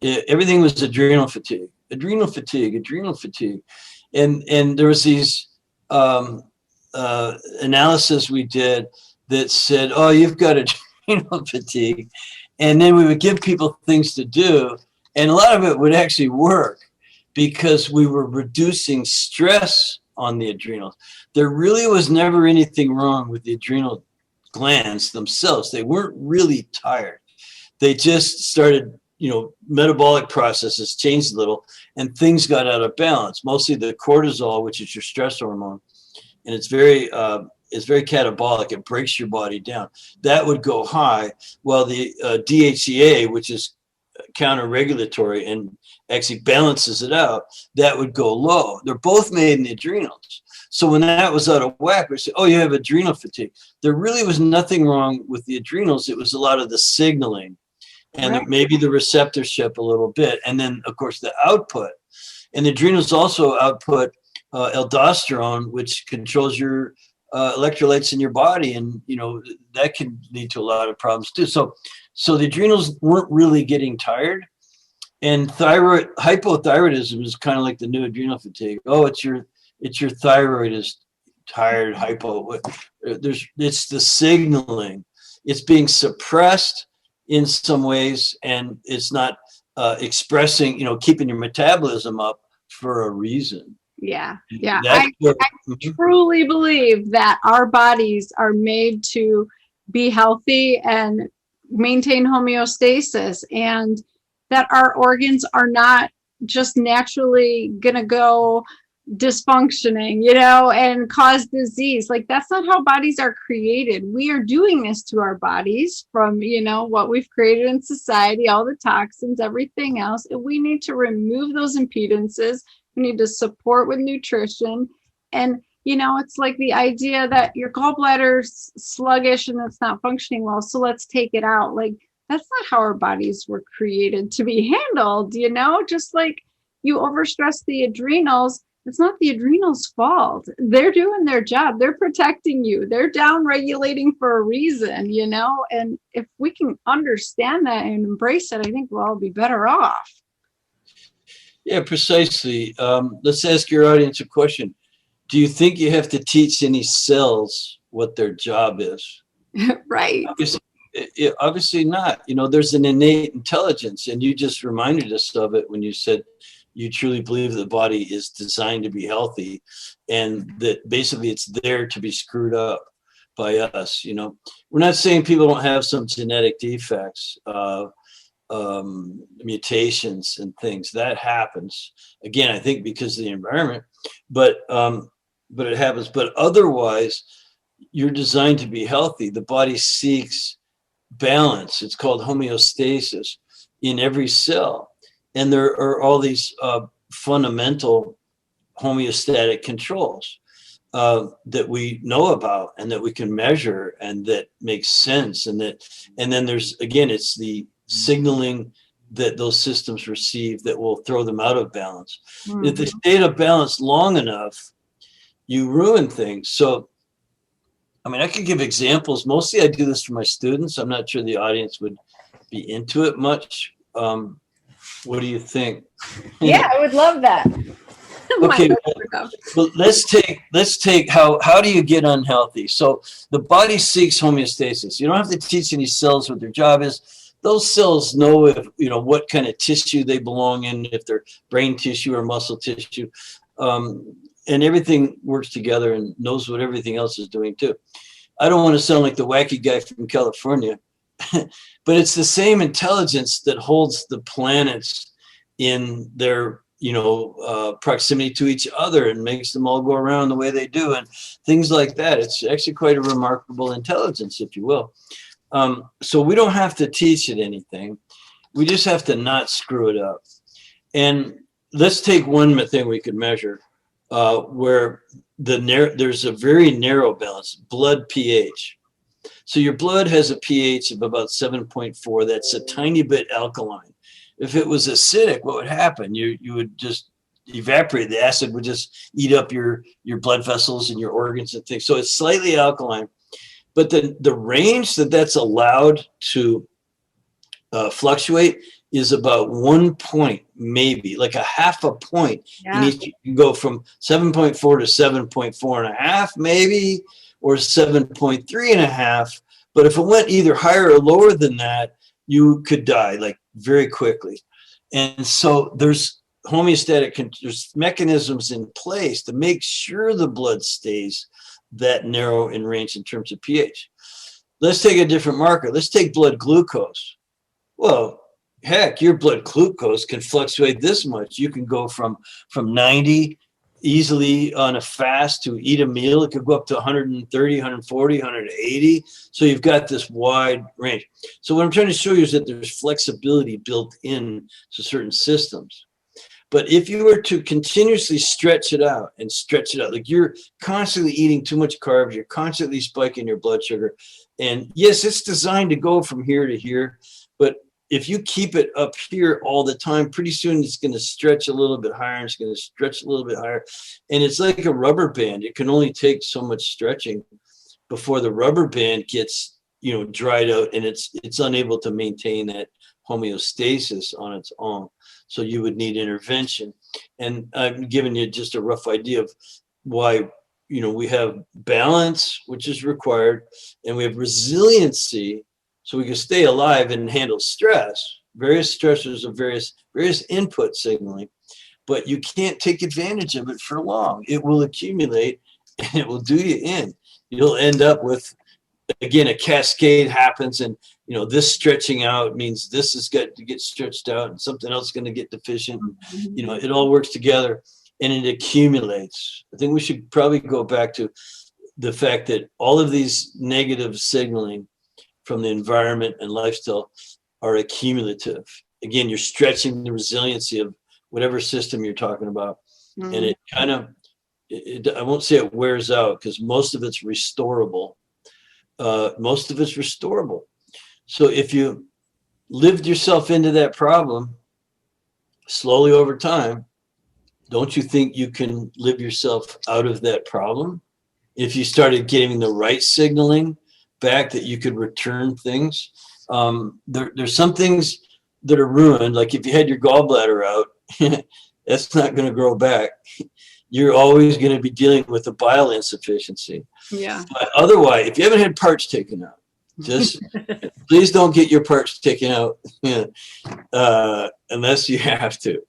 everything was adrenal fatigue. And there was these analysis we did that said, oh, you've got adrenal fatigue. And then we would give people things to do. And a lot of it would actually work because we were reducing stress on the adrenals. There really was never anything wrong with the adrenal glands themselves. They weren't really tired. They just started, metabolic processes changed a little and things got out of balance. Mostly the cortisol, which is your stress hormone, and it's very catabolic. It breaks your body down. That would go high, while the DHEA, which is counter-regulatory and actually balances it out, that would go low. They're both made in the adrenals. So when that was out of whack, we said, oh, you have adrenal fatigue. There really was nothing wrong with the adrenals. It was a lot of the signaling. and Right. maybe the receptorship a little bit. And then, of course, the output. And the adrenals also output aldosterone, which controls your electrolytes in your body. And, that can lead to a lot of problems too. So the adrenals weren't really getting tired. And hypothyroidism is kind of like the new adrenal fatigue. Oh, it's your thyroid is tired, hypo. It's the signaling. It's being suppressed in some ways, and it's not expressing, keeping your metabolism up for a reason. Yeah. That's I truly believe that our bodies are made to be healthy and maintain homeostasis, and that our organs are not just naturally going to go dysfunctioning, and cause disease. Like, that's not how bodies are created. We are doing this to our bodies from, what we've created in society, all the toxins, everything else. And we need to remove those impedances. We need to support with nutrition. And, it's like the idea that your gallbladder's sluggish and it's not functioning well, so let's take it out. Like, that's not how our bodies were created to be handled, just like you overstress the adrenals. It's not the adrenals' fault. They're doing their job. They're protecting you. They're down regulating for a reason, and if we can understand that and embrace it, I think we'll all be better off. Yeah, precisely. Let's ask your audience a question. Do you think you have to teach any cells what their job is? Right. Obviously not. There's an innate intelligence, and you just reminded us of it when you said you truly believe the body is designed to be healthy, and that basically it's there to be screwed up by us. We're not saying people don't have some genetic defects, mutations and things that happens. Again, I think because of the environment, but it happens. But otherwise, you're designed to be healthy. The body seeks balance. It's called homeostasis in every cell. And there are all these fundamental homeostatic controls that we know about and that we can measure and that makes sense. And then there's, again, it's the signaling that those systems receive that will throw them out of balance. Mm-hmm. If they stay out of balance long enough, you ruin things. So, I could give examples. Mostly I do this for my students. I'm not sure the audience would be into it much. What do you think? Yeah, I would love that. Okay, well, let's take how do you get unhealthy? So the body seeks homeostasis. You don't have to teach any cells what their job is. Those cells know if what kind of tissue they belong in, if they're brain tissue or muscle tissue, and everything works together and knows what everything else is doing too. I don't want to sound like the wacky guy from California, but it's the same intelligence that holds the planets in their proximity to each other and makes them all go around the way they do and things like that. It's actually quite a remarkable intelligence, if you will. So we don't have to teach it anything. We just have to not screw it up. And let's take one thing we could measure where there's a very narrow balance, blood pH. So your blood has a pH of about 7.4. That's a tiny bit alkaline. If it was acidic, what would happen? You would just evaporate. The acid would just eat up your blood vessels and your organs and things. So it's slightly alkaline. But the range that's allowed to fluctuate is about 1 point, maybe like a half a point. Yeah. You can go from 7.4 to 7.4 and a half, maybe, or 7.3 and a half. But if it went either higher or lower than that, you could die like very quickly. And so there's there's mechanisms in place to make sure the blood stays that narrow in range in terms of pH. Let's take a different marker. Let's take blood glucose. Well, heck, your blood glucose can fluctuate this much. You can go from 90 easily on a fast to eat a meal. It could go up to 130, 140, 180. So you've got this wide range. So what I'm trying to show you is that there's flexibility built in to certain systems. But if you were to continuously stretch it out, like you're constantly eating too much carbs, you're constantly spiking your blood sugar. And yes, it's designed to go from here to here. But if you keep it up here all the time, pretty soon it's going to stretch a little bit higher, and it's going to stretch a little bit higher. And it's like a rubber band. It can only take so much stretching before the rubber band gets, dried out, and it's unable to maintain that homeostasis on its own. So you would need intervention. And I'm giving you just a rough idea of why, we have balance, which is required, and we have resiliency, so we can stay alive and handle stress, various stressors of various input signaling. But you can't take advantage of it for long. It will accumulate and it will do you in. You'll end up with, again, a cascade happens, and this stretching out means this has got to get stretched out, and something else is going to get deficient. It all works together, and it accumulates. I think we should probably go back to the fact that all of these negative signaling from the environment and lifestyle are accumulative. Again, you're stretching the resiliency of whatever system you're talking about, and it kind of, I won't say it wears out, because most of it's restorable. So if you lived yourself into that problem slowly over time, don't you think you can live yourself out of that problem? If you started getting the right signaling back, that you could return things. There's some things that are ruined. Like if you had your gallbladder out, that's not going to grow back. You're always going to be dealing with a bile insufficiency. Yeah. But otherwise, if you haven't had parts taken out, just please don't get your parts taken out unless you have to.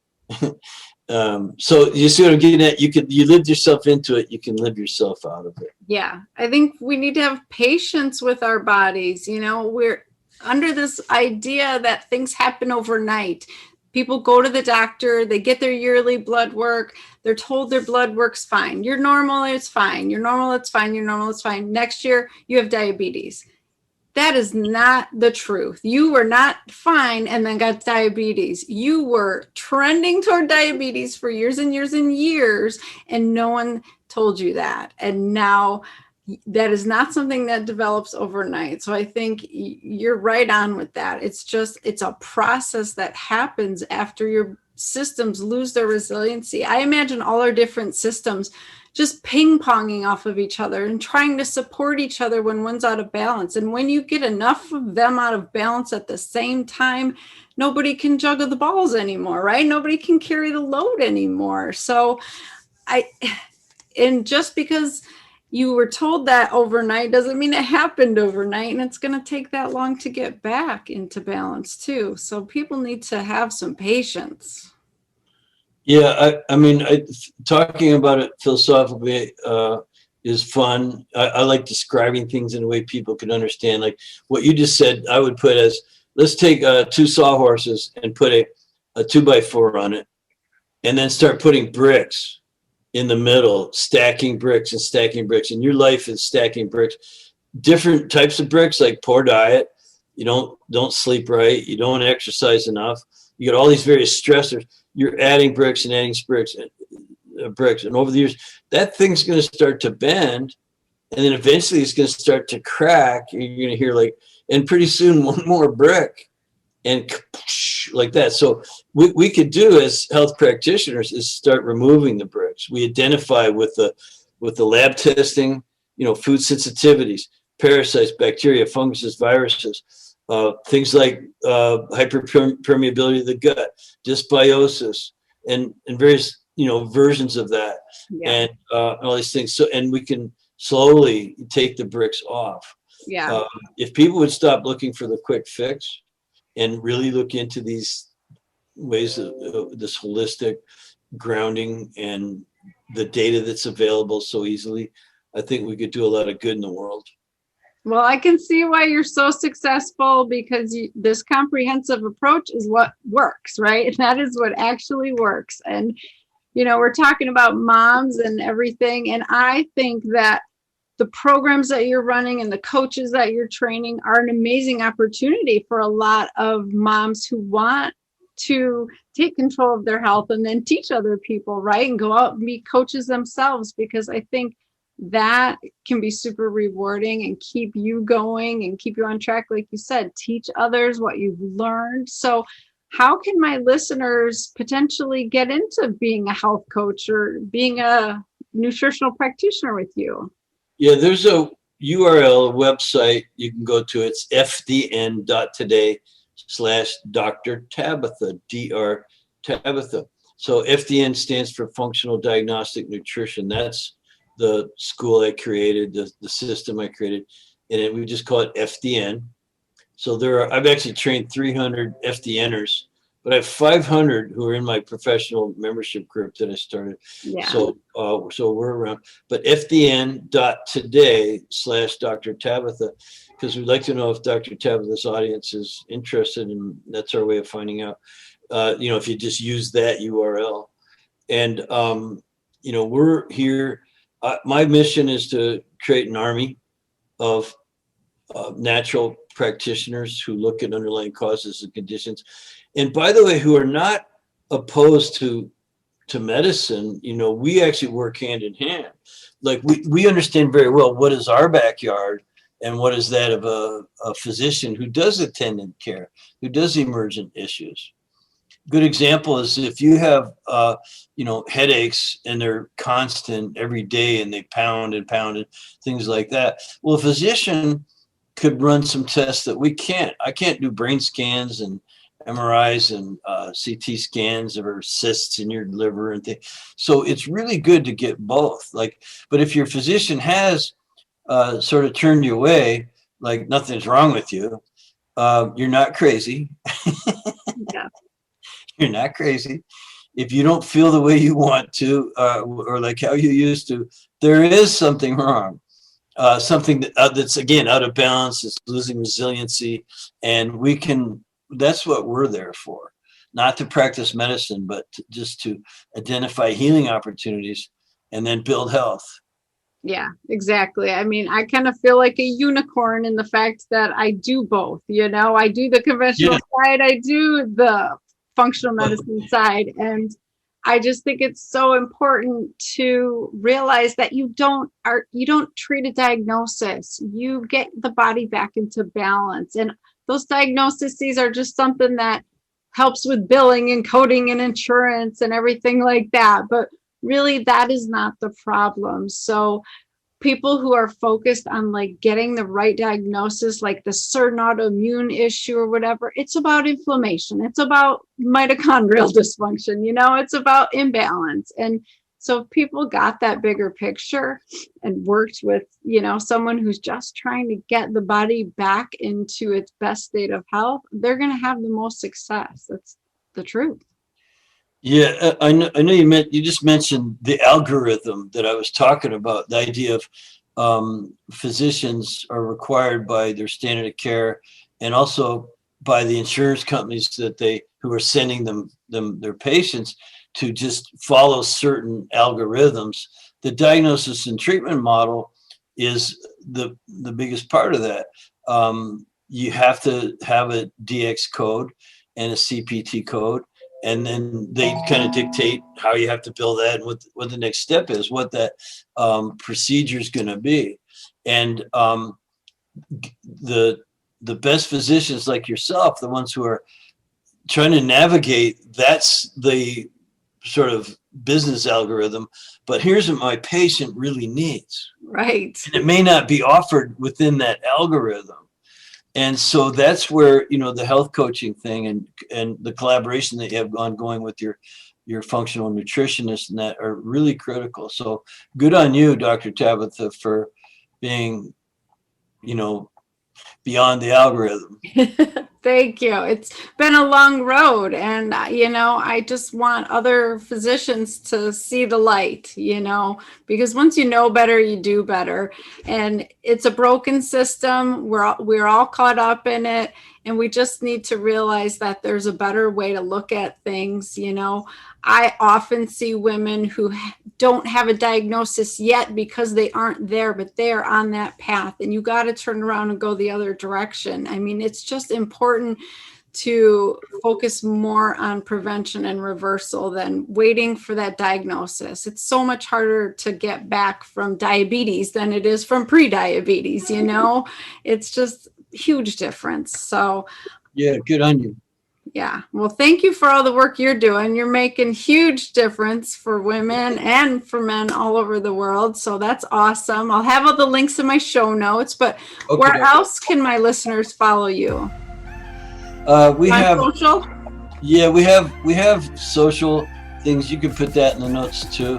So you see what I'm getting at? You lived yourself into it, you can live yourself out of it. Yeah. I think we need to have patience with our bodies. We're under this idea that things happen overnight. People go to the doctor, they get their yearly blood work. They're told their blood work's fine. You're normal, it's fine. You're normal, it's fine. You're normal, it's fine. Next year, you have diabetes. That is not the truth. You were not fine and then got diabetes. You were trending toward diabetes for years and years and years, and no one told you that. And now that is not something that develops overnight. So I think you're right on with that. It's a process that happens after your systems lose their resiliency. I imagine all our different systems just ping-ponging off of each other and trying to support each other when one's out of balance. And when you get enough of them out of balance at the same time, nobody can juggle the balls anymore, right? Nobody can carry the load anymore. So just because you were told that overnight doesn't mean it happened overnight, and it's going to take that long to get back into balance too. So people need to have some patience. Yeah, I mean, talking about it philosophically is fun. I like describing things in a way people can understand. Like what you just said, I would put as, let's take two sawhorses and put a 2x4 on it, and then start putting bricks in the middle, stacking bricks and stacking bricks. And your life is stacking bricks. Different types of bricks, like poor diet. You don't sleep right. You don't exercise enough. You got all these various stressors. You're adding bricks and adding bricks, and over the years, that thing's going to start to bend, and then eventually it's going to start to crack. And you're going to hear and pretty soon one more brick, and like that. So what we could do as health practitioners is start removing the bricks. We identify with the lab testing, food sensitivities, parasites, bacteria, funguses, viruses. Things like hyperpermeability of the gut, dysbiosis, and various versions of that, and all these things. So, and we can slowly take the bricks off. Yeah. If people would stop looking for the quick fix and really look into these ways of this holistic grounding and the data that's available so easily, I think we could do a lot of good in the world. Well, I can see why you're so successful, because this comprehensive approach is what works, right? That is what actually works. And, we're talking about moms and everything. And I think that the programs that you're running and the coaches that you're training are an amazing opportunity for a lot of moms who want to take control of their health and then teach other people, right? And go out and be coaches themselves, because I think that can be super rewarding and keep you going and keep you on track. Like you said, teach others what you've learned. So how can my listeners potentially get into being a health coach or being a nutritional practitioner with you? Yeah, there's a URL, a website you can go to. It's fdn.today/Dr. Tabatha, Dr. Tabatha. So FDN stands for Functional Diagnostic Nutrition. That's the school I created, the system I created, and we just call it FDN. So I've actually trained 300 FDNers, but I have 500 who are in my professional membership group that I started. Yeah. So we're around, but fdn.today/Dr. Tabatha, because we'd like to know if Dr. Tabatha's audience is interested, and that's our way of finding out. If you just use that URL, and we're here. My mission is to create an army of natural practitioners who look at underlying causes and conditions, and by the way, who are not opposed to medicine. We actually work hand in hand. Like we understand very well what is our backyard and what is that of a physician who does attendant care, who does emergent issues. Good example is if you have headaches and they're constant every day and they pound and pound and things like that. Well, a physician could run some tests that we can't. I can't do brain scans and MRIs and CT scans of cysts in your liver and things. So it's really good to get both. But if your physician has sort of turned you away, like nothing's wrong with you, you're not crazy. Yeah. You're not crazy. If you don't feel the way you want to, or like how you used to, there is something wrong. Something that's again out of balance. It's losing resiliency, and that's what we're there for. Not to practice medicine, but just to identify healing opportunities and then build health. Yeah, exactly. I mean, I kind of feel like a unicorn in the fact that I do both. I do the conventional side, I do the functional medicine side. And I just think it's so important to realize that you don't treat a diagnosis. You get the body back into balance. And those diagnoses are just something that helps with billing and coding and insurance and everything like that. But really, that is not the problem. So people who are focused on getting the right diagnosis, like the certain autoimmune issue or whatever, it's about inflammation. It's about mitochondrial dysfunction, it's about imbalance. And so if people got that bigger picture and worked with, someone who's just trying to get the body back into its best state of health, they're going to have the most success. That's the truth. Yeah, I know you just mentioned the algorithm that I was talking about, the idea of physicians are required by their standard of care and also by the insurance companies who are sending them their patients to just follow certain algorithms. The diagnosis and treatment model is the biggest part of that. You have to have a DX code and a CPT code. And then they kind of dictate how you have to bill that and what the next step is, what that procedure is going to be. And the best physicians like yourself, the ones who are trying to navigate, that's the sort of business algorithm. But here's what my patient really needs. Right. And it may not be offered within that algorithm. And so that's where, the health coaching thing and the collaboration that you have ongoing with your functional nutritionist and that are really critical. So good on you, Dr. Tabatha, for being, beyond the algorithm. Thank you. It's been a long road. And, I just want other physicians to see the light, because once you know better, you do better. And it's a broken system. We're all caught up in it. And we just need to realize that there's a better way to look at things. I often see women who don't have a diagnosis yet because they aren't there, but they are on that path. And you got to turn around and go the other direction. I mean, it's just important to focus more on prevention and reversal than waiting for that diagnosis. It's so much harder to get back from diabetes than it is from pre-diabetes, you know? It's just a huge difference. So Yeah, good on you. yeah. Well, thank you for all the work you're doing. You're making huge difference for women and for men all over the world. So that's awesome. I'll have all the links in my show notes, but Okay. where else can my listeners follow you? We On have social? Yeah, we have social things. You can put that in the notes too.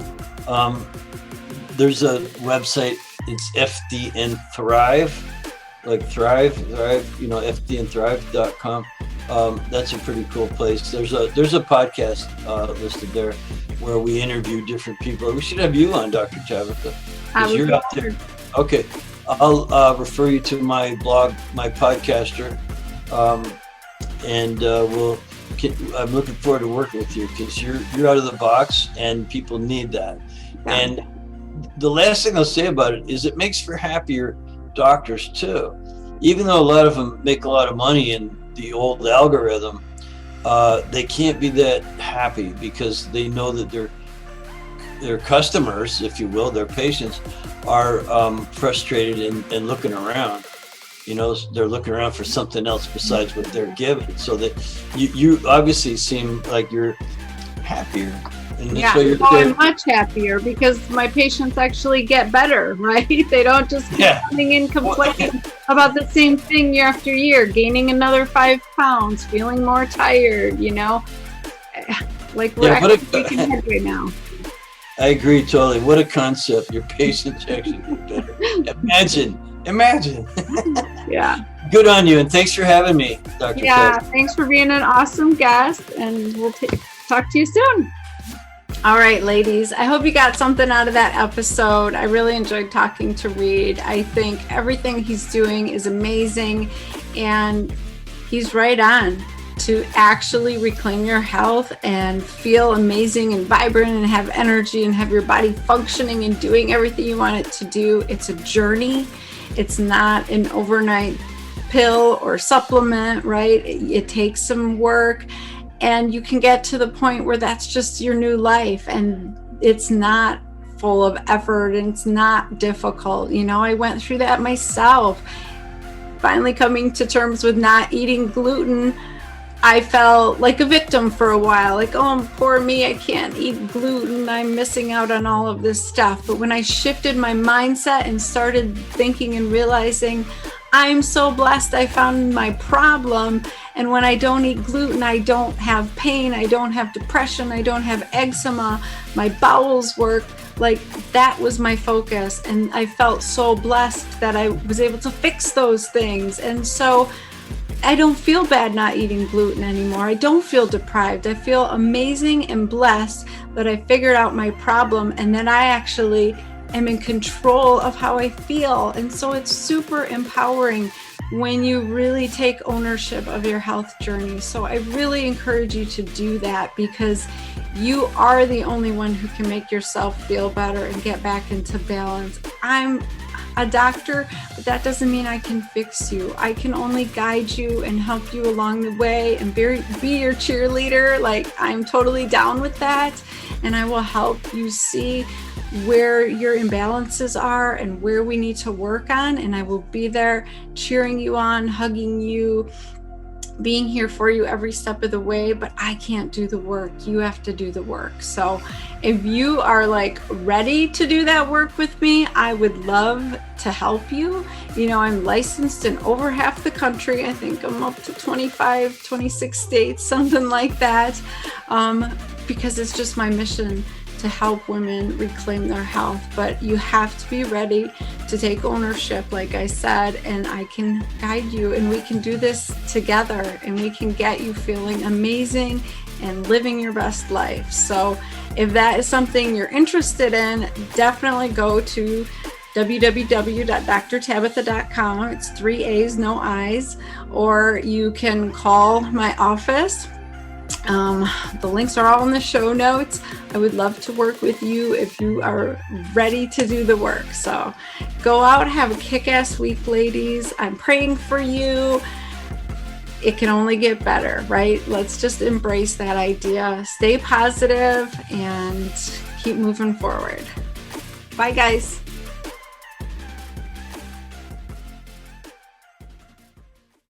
There's a website. It's FDN Thrive, like Thrive, FDNThrive.com. That's a pretty cool place. There's a podcast listed there where we interview different people. We should have you on, Dr. Tabatha, because you're out there. Okay, I'll refer you to my blog, my podcaster, and I'm looking forward to working with you because you're out of the box and people need that. Yeah. And the last thing I'll say about it is it makes for happier doctors too. Even though a lot of them make a lot of money in the old algorithm, they can't be that happy because they know that their customers, if you will, their patients are frustrated and looking around. You know, they're looking around for something else besides what they're given. So that you obviously seem like you're happier. And that's why you're I'm much happier because my patients actually get better, right? They don't just keep coming in complaining about the same thing year after year, gaining another 5 pounds, feeling more tired, you know? Like we're actually making headway now. I agree totally. What a concept. Your patients actually get better. Imagine. Yeah. Good on you, and thanks for having me, Dr. Yeah, Ted. thanks for being an awesome guest, and we'll talk to you soon. All right, ladies, I hope you got something out of that episode. I really enjoyed talking to Reed. I think everything he's doing is amazing, and he's right on to actually reclaim your health and feel amazing and vibrant and have energy and have your body functioning and doing everything you want it to do. It's a journey. It's not an overnight pill or supplement, right? It takes some work, and you can get to the point where that's just your new life, and it's not full of effort and it's not difficult. You know, I went through that myself. Finally coming to terms with not eating gluten, I felt like a victim for a while, like, oh, poor me, I can't eat gluten, I'm missing out on all of this stuff. But when I shifted my mindset and started thinking and realizing I'm so blessed I found my problem, and when I don't eat gluten, I don't have pain, I don't have depression, I don't have eczema, my bowels work, like that was my focus. And I felt so blessed that I was able to fix those things. And so I don't feel bad not eating gluten anymore. I don't feel deprived. I feel amazing and blessed that I figured out my problem, and then I actually am in control of how I feel. And so it's super empowering when you really take ownership of your health journey. So I really encourage you to do that, because you are the only one who can make yourself feel better and get back into balance. I'm a doctor, but that doesn't mean I can fix you. I can only guide you and help you along the way and be your cheerleader. Like, I'm totally down with that. And I will help you see where your imbalances are and where we need to work on. And I will be there cheering you on, hugging you, being here for you every step of the way. But I can't do the work. You have to do the work. So if you are like ready to do that work with me, I would love to help you. You know, I'm licensed in over half the country. I think I'm up to 25, 26 states, something like that, because it's just my mission to help women reclaim their health. But you have to be ready to take ownership, like I said, and I can guide you, and we can do this together, and we can get you feeling amazing and living your best life. So if that is something you're interested in, definitely go to www.drtabatha.com. It's 3 A's, no I's, or you can call my office. The links are all in the show notes. I would love to work with you if you are ready to do the work. So go out, have a kick-ass week, ladies. I'm praying for you. it can only get better, right? Let's just embrace that idea. Stay positive and keep moving forward. Bye, guys.